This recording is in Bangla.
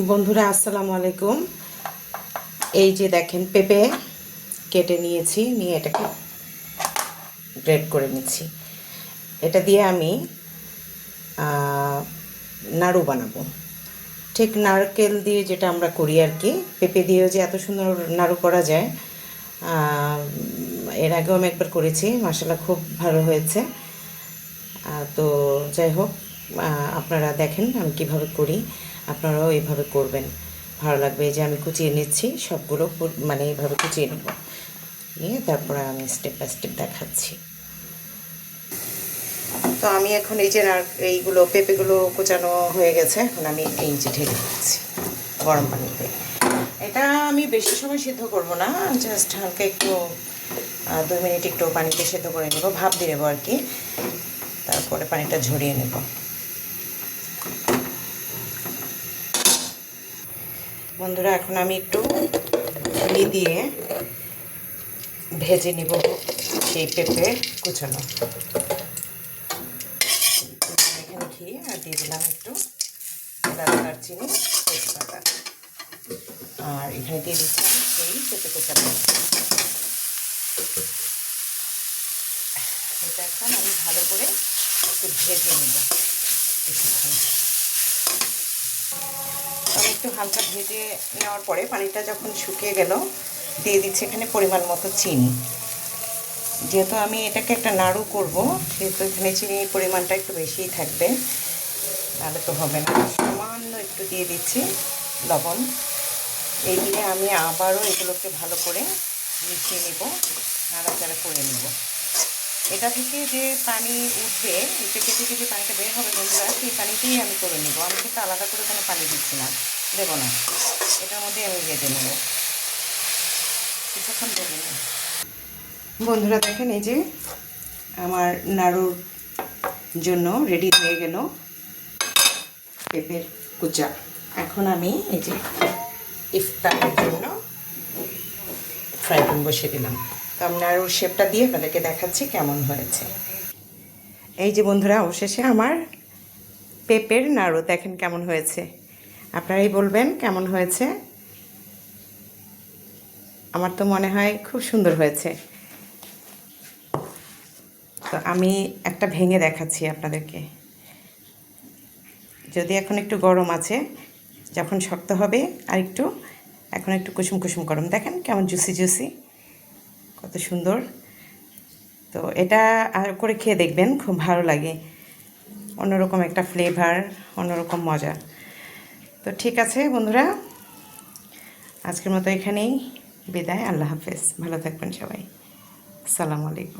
বন্ধুরা আসসালামু আলাইকুম। এই যে দেখেন পেঁপে কেটে নিয়েছি, নিয়ে এটাকে গ্রেট করে নিচ্ছি। এটা দিয়ে আমি নাড়ু বানাবো, ঠিক নারকেল দিয়ে যেটা আমরা করি আর কি। পেঁপে দিয়েও যে এত সুন্দর নাড়ু করা যায়, এর আগেও আমি একবার করেছি, মাশাআল্লাহ খুব ভালো হয়েছে। তো যাই হোক, আপনারা দেখেন আমি কিভাবে করি, আপনারাও এইভাবে করবেন, ভালো লাগবে। এই যে আমি কুচিয়ে নিচ্ছি সবগুলো, মানে এইভাবে কুচিয়ে নেব, নিয়ে তারপরে আমি স্টেপ বাই স্টেপ দেখাচ্ছি। তো আমি এখন এই যে এইগুলো পেঁপেগুলো কুচানো হয়ে গেছে, এখন আমি এই যে ঢেলে দিচ্ছি গরম পানিতে। এটা আমি বেশি সময় সিদ্ধ করব না, জাস্ট হালকা একটু 2 মিনিট একটু পানিতে সিদ্ধ করে নেব, ভাপ দিয়ে নেবো আর কি, তারপরে পানিটা ঝরিয়ে নেব। বন্ধুরা এখন আমি একটু ঘি দিয়ে ভেজে নিব সেই পেঁপে কুচানো। এখানে ঘি আর দিয়ে দিলাম একটু দারচিনি, তেজপাতা, আর এখানে দিয়ে দিচ্ছি সেই পেঁপে কুচানো। এটা এখন আমি ভালো করে একটু ভেজে নেব কিছুক্ষণ। আমি একটু হালকা ভেজে নেওয়ার পরে পানিটা যখন শুকিয়ে গেল, দিয়ে দিচ্ছি এখানে পরিমাণ মতো চিনি। যেহেতু আমি এটাকে একটা নাড়ু করব, সেহেতু এখানে চিনির পরিমাণটা একটু বেশিই থাকবে, তাহলে তো হবে না। সামান্য একটু দিয়ে দিচ্ছি লবণ। এই দিয়ে আমি আবারও এগুলোকে ভালো করে মিশিয়ে নেব, নাড়াচাড়া করে নেব। এটা থেকে যে পানি উঠবে, এই পেঁপে থেকে যে পানিটা বের হবে বন্ধুরা, সেই পানিতেই আমি করে নেব। আমি কিন্তু আলাদা করে কোনো পানি দিচ্ছি না, দেবো না, এটার মধ্যে আমি ভেজে নেব, কিছুক্ষণ ভেজে নেব। বন্ধুরা দেখেন, এই যে আমার নাড়ুর জন্য রেডি হয়ে গেল পেঁপের কুচা। এখন আমি এই যে ইফতারের জন্য ফ্রাই প্যান বসিয়ে দিলাম। তো আমি নাড়ুর শেপটা দিয়ে আপনাদেরকে দেখাচ্ছি কেমন হয়েছে। এই যে বন্ধুরা, অবশেষে আমার পেঁপের নাড়ু দেখেন কেমন হয়েছে। আপনারাই বলবেন কেমন হয়েছে। আমার তো মনে হয় খুব সুন্দর হয়েছে। তো আমি একটা ভেঙে দেখাচ্ছি আপনাদেরকে। যদি এখন একটু গরম আছে, যখন শক্ত হবে আর একটু, এখন একটু কুসুম কুসুম গরম, দেখেন কেমন জুসি জুসি, কত সুন্দর। তো এটা আর করে খেয়ে দেখবেন, খুব ভালো লাগে, অন্যরকম একটা ফ্লেভার, অন্যরকম মজা। তো ঠিক আছে বন্ধুরা, আজকের মতো এখানেই বিদায়। আল্লাহ হাফেজ, ভালো থাকবেন সবাই। আসসালামু আলাইকুম।